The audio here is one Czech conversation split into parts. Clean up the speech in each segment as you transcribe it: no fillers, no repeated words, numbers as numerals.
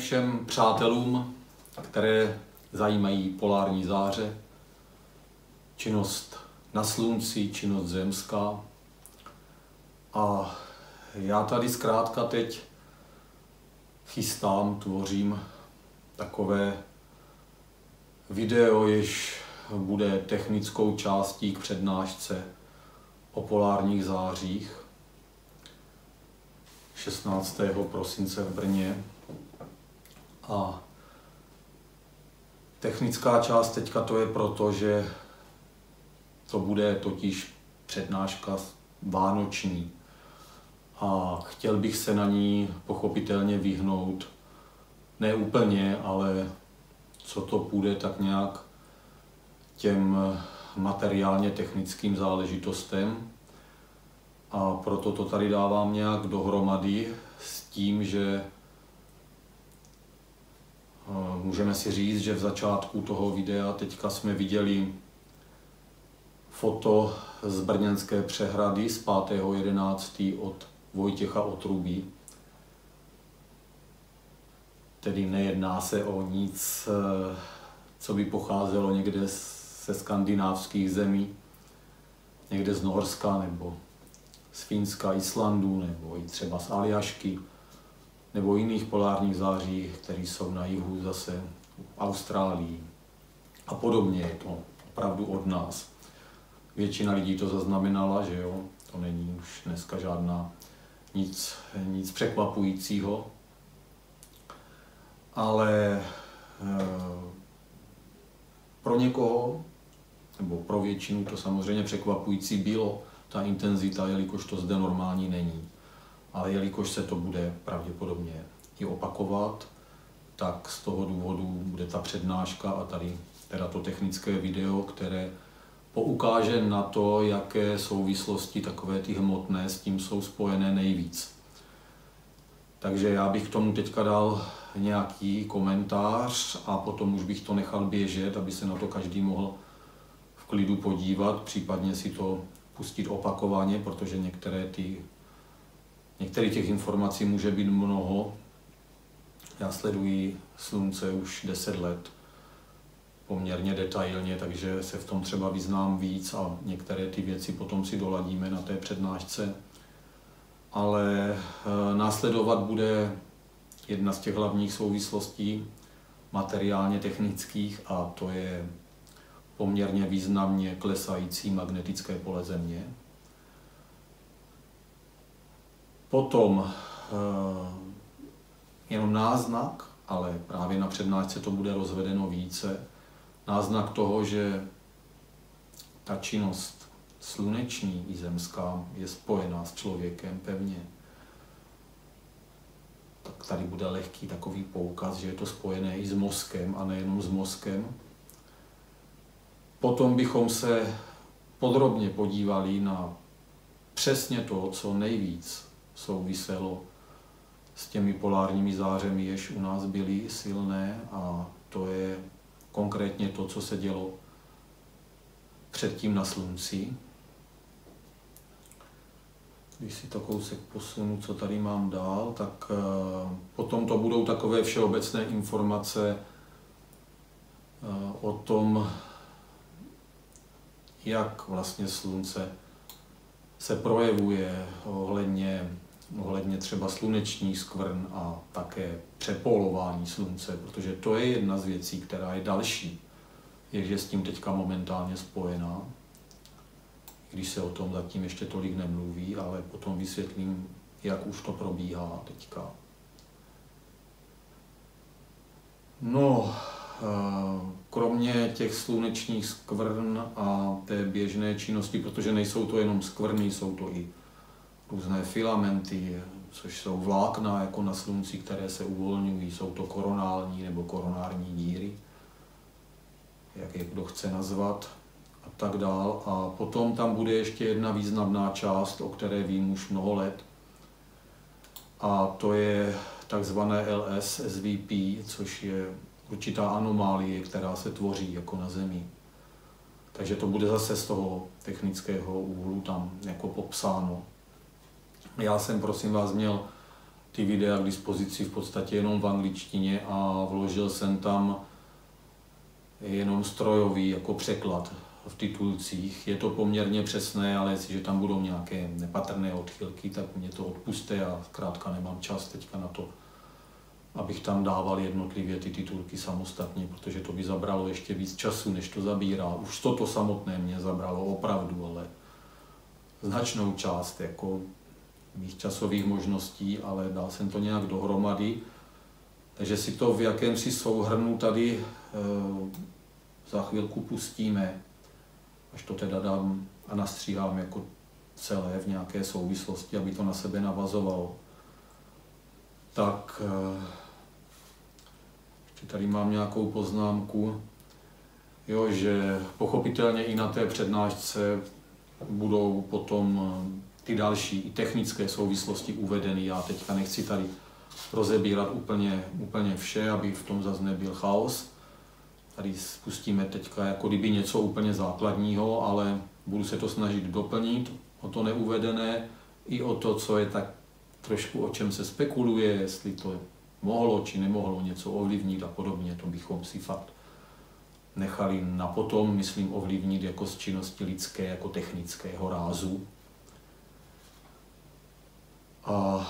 všem přátelům, které zajímají polární záře, činnost na Slunci, činnost zemská. A já tady zkrátka teď tvořím takové video, jež bude technickou částí k přednášce o polárních zářích 16. prosince v Brně. A technická část teďka to je proto, že to bude totiž přednáška vánoční. A chtěl bych se na ní pochopitelně vyhnout, ne úplně, ale co to půjde, tak nějak těm materiálně technickým záležitostem. A proto to tady dávám nějak dohromady s tím, že můžeme si říct, že v začátku toho videa teďka jsme viděli foto z brněnské přehrady z 5.11. od Vojtěcha Otrubí. Tedy nejedná se o nic, co by pocházelo někde ze skandinávských zemí, někde z Norska nebo z Finska, Islandu, nebo i třeba z Aljašky, nebo jiných polárních září, které jsou na jihu zase v Austrálii a podobně. Je to opravdu od nás. Většina lidí to zaznamenala, že jo, to není už dneska žádná nic překvapujícího. Ale pro někoho, nebo pro většinu to samozřejmě překvapující bylo, ta intenzita, jelikož to zde normální není. Ale jelikož se to bude pravděpodobně i opakovat, tak z toho důvodu bude ta přednáška a tady teda to technické video, které poukáže na to, jaké souvislosti takové ty hmotné s tím jsou spojené nejvíc. Takže já bych k tomu teďka dal nějaký komentář a potom už bych to nechal běžet, aby se na to každý mohl v klidu podívat, případně si to pustit opakovaně, protože některé těch informací může být mnoho. Já sleduji Slunce už 10 let, poměrně detailně, takže se v tom třeba vyznám víc a některé ty věci potom si doladíme na té přednášce. Ale následovat bude jedna z těch hlavních souvislostí materiálně technických a to je poměrně významně klesající magnetické pole Země. Potom jenom náznak, ale právě na přednášce to bude rozvedeno více, náznak toho, že ta činnost sluneční i zemská je spojená s člověkem pevně. Tak tady bude lehký takový poukaz, že je to spojené i s mozkem a nejenom s mozkem. Potom bychom se podrobně podívali na přesně to, co nejvíc souviselo s těmi polárními zářemi, jež u nás byly silné, a to je konkrétně to, co se dělo předtím na Slunci. Když si to kousek posunu, co tady mám dál, tak potom to budou takové všeobecné informace o tom, jak vlastně Slunce se projevuje ohledně třeba slunečních skvrn a také přepolování Slunce, protože to je jedna z věcí, která je další, je s tím teďka momentálně spojená, když se o tom zatím ještě tolik nemluví, ale potom vysvětlím, jak už to probíhá teďka. No, kromě těch slunečních skvrn a té běžné činnosti, protože nejsou to jenom skvrny, jsou to i různé filamenty, což jsou vlákna jako na Slunci, které se uvolňují, jsou to koronální nebo koronární díry, jak je kdo chce nazvat, a tak dál. A potom tam bude ještě jedna významná část, o které vím už mnoho let, a to je takzvané LS-SVP, což je určitá anomálie, která se tvoří jako na Zemi. Takže to bude zase z toho technického úhlu tam jako popsáno. Já jsem, prosím vás, měl ty videa k dispozici v podstatě jenom v angličtině a vložil jsem tam jenom strojový jako překlad v titulcích. Je to poměrně přesné, ale jestliže tam budou nějaké nepatrné odchylky, tak mě to odpuste a zkrátka nemám čas teďka na to, abych tam dával jednotlivě ty titulky samostatně, protože to by zabralo ještě víc času, než to zabírá. Už to samotné mě zabralo opravdu, ale značnou část jako mých časových možností, ale dal jsem to nějak dohromady. Takže si to v jakémsi souhrnu tady za chvilku pustíme, až to teda dám a nastříhám jako celé v nějaké souvislosti, aby to na sebe navazovalo. Tak ještě tady mám nějakou poznámku, jo, že pochopitelně i na té přednášce budou potom ty další i technické souvislosti uvedeny. Já teďka nechci tady rozebírat úplně vše, aby v tom zase nebyl chaos. Tady spustíme teďka jako kdyby něco úplně základního, ale budu se to snažit doplnit o to neuvedené i o to, co je tak trošku o čem se spekuluje, jestli to mohlo či nemohlo něco ovlivnit a podobně. To bychom si fakt nechali na potom, myslím, ovlivnit jako z činnosti lidské, jako technického rázu. A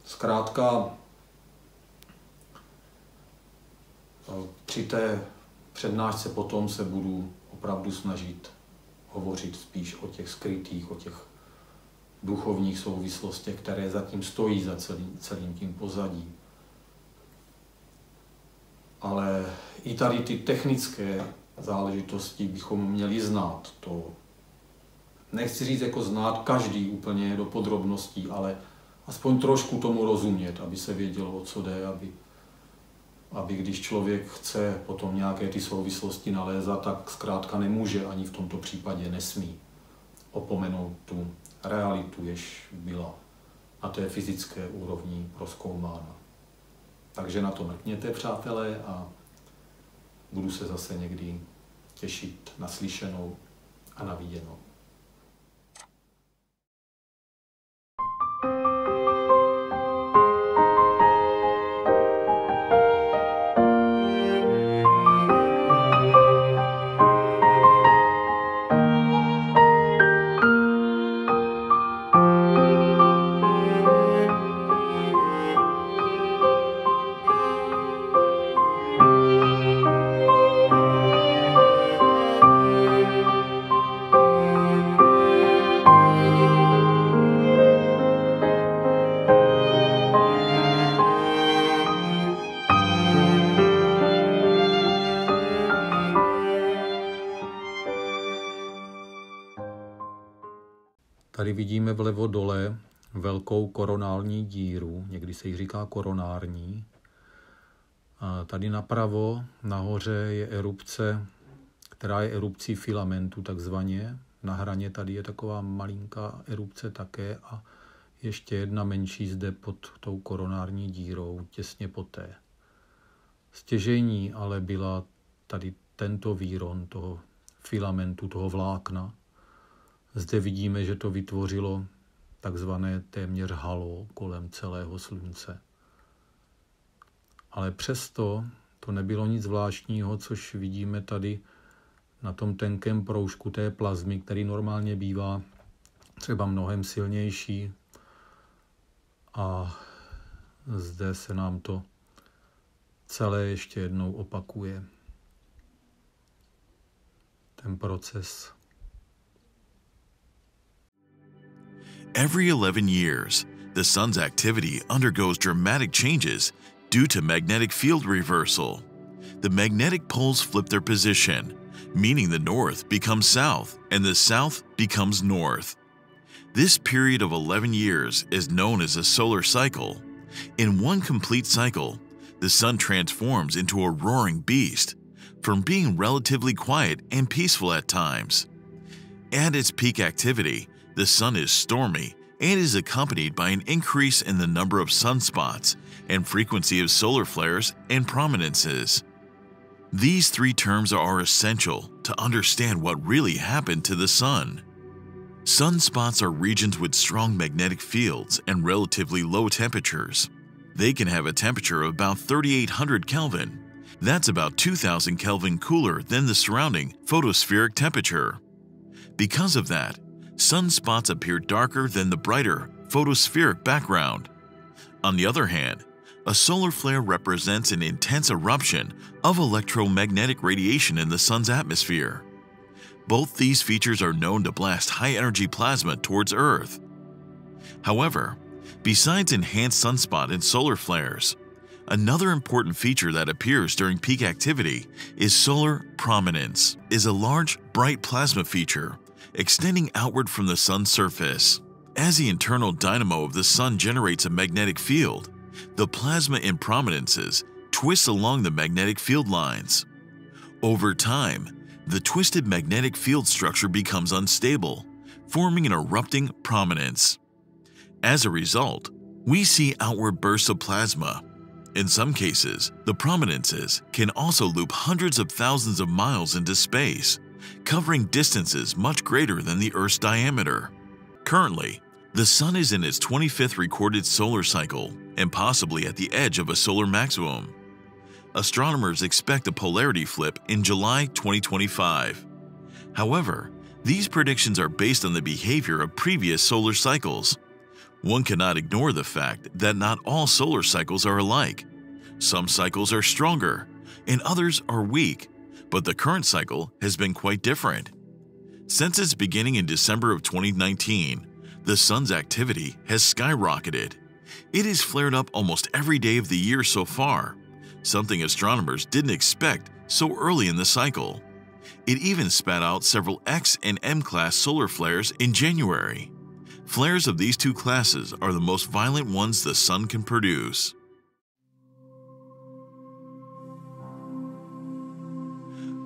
zkrátka při té přednášce potom se budu opravdu snažit hovořit spíš o těch skrytých, o těch duchovních souvislostech, které zatím stojí za celým tím pozadím. Ale i tady ty technické záležitosti bychom měli znát. To nechci říct jako znát každý úplně do podrobností, ale aspoň trošku tomu rozumět, aby se vědělo, o co jde, aby když člověk chce potom nějaké ty souvislosti nalézat, tak zkrátka nemůže, ani v tomto případě nesmí opomenout tu realitu, jež byla na té fyzické úrovni prozkoumána. Takže na to mrkněte, přátelé, a budu se zase někdy těšit na slyšenou a na viděnou. Tady vidíme vlevo dole velkou koronální díru, někdy se jí říká koronární. A tady napravo, nahoře je erupce, která je erupcí filamentu takzvaně. Na hraně tady je taková malinká erupce také a ještě jedna menší zde pod tou koronární dírou, těsně poté. Stěžejní ale byla tady tento výron toho filamentu, toho vlákna. Zde vidíme, že to vytvořilo takzvané téměř halo kolem celého Slunce. Ale přesto to nebylo nic zvláštního, což vidíme tady na tom tenkém proužku té plazmy, který normálně bývá třeba mnohem silnější. A zde se nám to celé ještě jednou opakuje. Ten proces. Every 11 years, the sun's activity undergoes dramatic changes due to magnetic field reversal. The magnetic poles flip their position, meaning the north becomes south and the south becomes north. This period of 11 years is known as a solar cycle. In one complete cycle, the sun transforms into a roaring beast, from being relatively quiet and peaceful at times. At its peak activity, the sun is stormy and is accompanied by an increase in the number of sunspots and frequency of solar flares and prominences. These three terms are essential to understand what really happened to the sun. Sunspots are regions with strong magnetic fields and relatively low temperatures. They can have a temperature of about 3,800 Kelvin. That's about 2,000 Kelvin cooler than the surrounding photospheric temperature. Because of that, sunspots appear darker than the brighter photospheric background. On the other hand, a solar flare represents an intense eruption of electromagnetic radiation in the sun's atmosphere. Both these features are known to blast high-energy plasma towards Earth. However, besides enhanced sunspot and solar flares, another important feature that appears during peak activity is solar prominence, is a large, bright plasma feature extending outward from the sun's surface. As the internal dynamo of the sun generates a magnetic field, the plasma in prominences twists along the magnetic field lines. Over time, the twisted magnetic field structure becomes unstable, forming an erupting prominence. As a result, we see outward bursts of plasma. In some cases, the prominences can also loop hundreds of thousands of miles into space, covering distances much greater than the Earth's diameter. Currently, the Sun is in its 25th recorded solar cycle and possibly at the edge of a solar maximum. Astronomers expect a polarity flip in July 2025. However, these predictions are based on the behavior of previous solar cycles. One cannot ignore the fact that not all solar cycles are alike. Some cycles are stronger, and others are weak, but the current cycle has been quite different. Since its beginning in December of 2019, the Sun's activity has skyrocketed. It has flared up almost every day of the year so far, something astronomers didn't expect so early in the cycle. It even spat out several X and M-class solar flares in January. Flares of these two classes are the most violent ones the Sun can produce.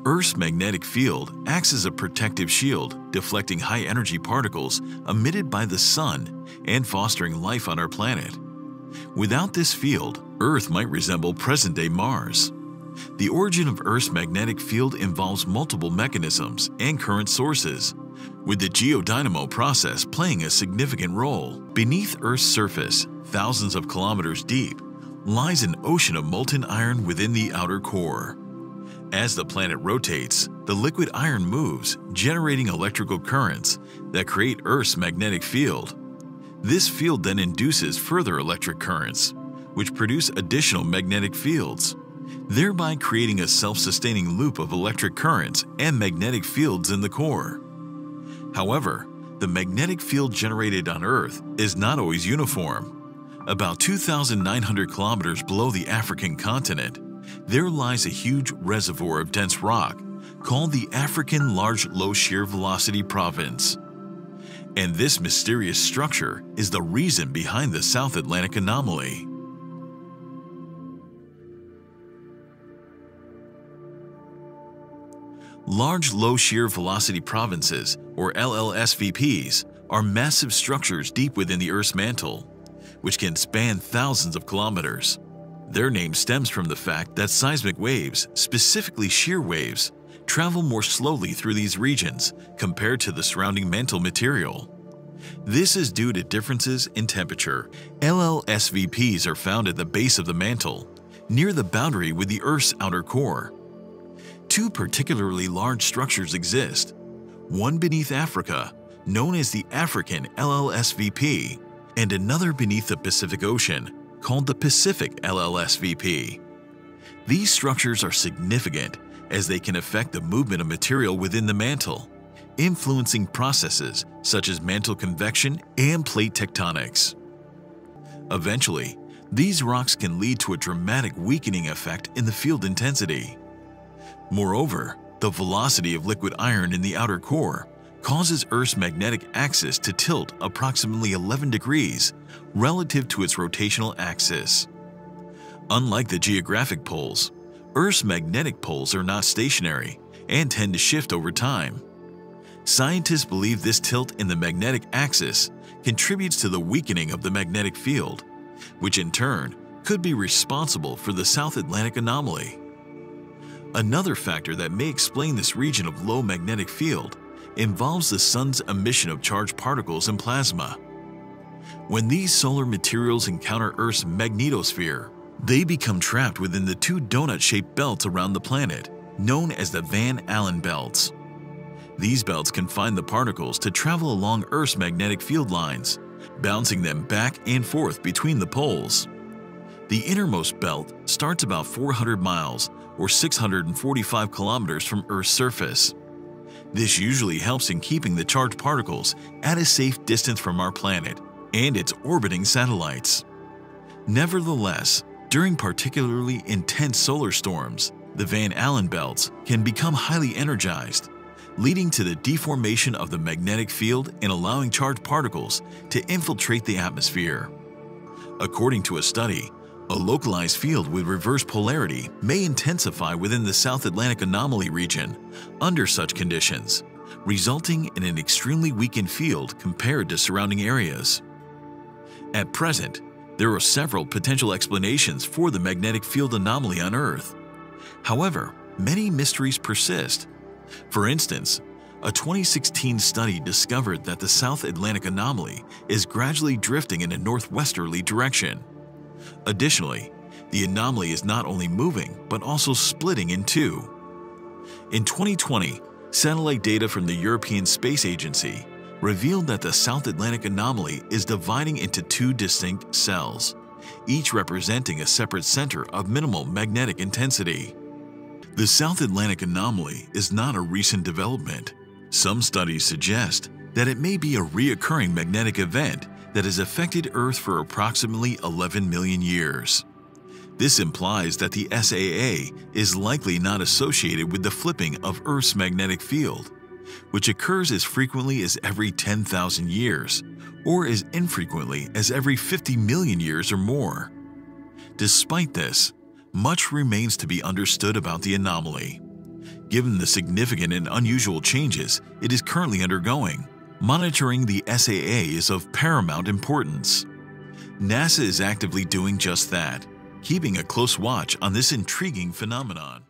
Earth's magnetic field acts as a protective shield, deflecting high-energy particles emitted by the Sun and fostering life on our planet. Without this field, Earth might resemble present-day Mars. The origin of Earth's magnetic field involves multiple mechanisms and current sources, with the geodynamo process playing a significant role. Beneath Earth's surface, thousands of kilometers deep, lies an ocean of molten iron within the outer core. As the planet rotates, the liquid iron moves, generating electrical currents that create Earth's magnetic field. This field then induces further electric currents, which produce additional magnetic fields, thereby creating a self-sustaining loop of electric currents and magnetic fields in the core. However, the magnetic field generated on Earth is not always uniform. About 2,900 kilometers below the African continent, there lies a huge reservoir of dense rock called the African Large Low Shear Velocity Province. And this mysterious structure is the reason behind the South Atlantic anomaly. Large Low Shear Velocity Provinces, or LLSVPs, are massive structures deep within the Earth's mantle, which can span thousands of kilometers. Their name stems from the fact that seismic waves, specifically shear waves, travel more slowly through these regions compared to the surrounding mantle material. This is due to differences in temperature. LLSVPs are found at the base of the mantle, near the boundary with the Earth's outer core. Two particularly large structures exist, one beneath Africa, known as the African LLSVP, and another beneath the Pacific Ocean, called the Pacific LLSVP. These structures are significant as they can affect the movement of material within the mantle, influencing processes such as mantle convection and plate tectonics. Eventually, these rocks can lead to a dramatic weakening effect in the field intensity. Moreover, the velocity of liquid iron in the outer core causes Earth's magnetic axis to tilt approximately 11 degrees relative to its rotational axis. Unlike the geographic poles, Earth's magnetic poles are not stationary and tend to shift over time. Scientists believe this tilt in the magnetic axis contributes to the weakening of the magnetic field, which in turn could be responsible for the South Atlantic anomaly. Another factor that may explain this region of low magnetic field involves the sun's emission of charged particles and plasma. When these solar materials encounter Earth's magnetosphere, they become trapped within the two donut-shaped belts around the planet, known as the Van Allen belts. These belts confine the particles to travel along Earth's magnetic field lines, bouncing them back and forth between the poles. The innermost belt starts about 400 miles or 645 kilometers from Earth's surface. This usually helps in keeping the charged particles at a safe distance from our planet and its orbiting satellites. Nevertheless, during particularly intense solar storms, the Van Allen belts can become highly energized, leading to the deformation of the magnetic field and allowing charged particles to infiltrate the atmosphere. According to a study, a localized field with reverse polarity may intensify within the South Atlantic anomaly region under such conditions, resulting in an extremely weakened field compared to surrounding areas. At present, there are several potential explanations for the magnetic field anomaly on Earth. However, many mysteries persist. For instance, a 2016 study discovered that the South Atlantic anomaly is gradually drifting in a northwesterly direction. Additionally, the anomaly is not only moving but also splitting in two. In 2020, satellite data from the European Space Agency revealed that the South Atlantic anomaly is dividing into two distinct cells, each representing a separate center of minimal magnetic intensity. The South Atlantic anomaly is not a recent development. Some studies suggest that it may be a recurring magnetic event that has affected Earth for approximately 11 million years. This implies that the SAA is likely not associated with the flipping of Earth's magnetic field, which occurs as frequently as every 10,000 years, or as infrequently as every 50 million years or more. Despite this, much remains to be understood about the anomaly. Given the significant and unusual changes it is currently undergoing, monitoring the SAA is of paramount importance. NASA is actively doing just that, keeping a close watch on this intriguing phenomenon.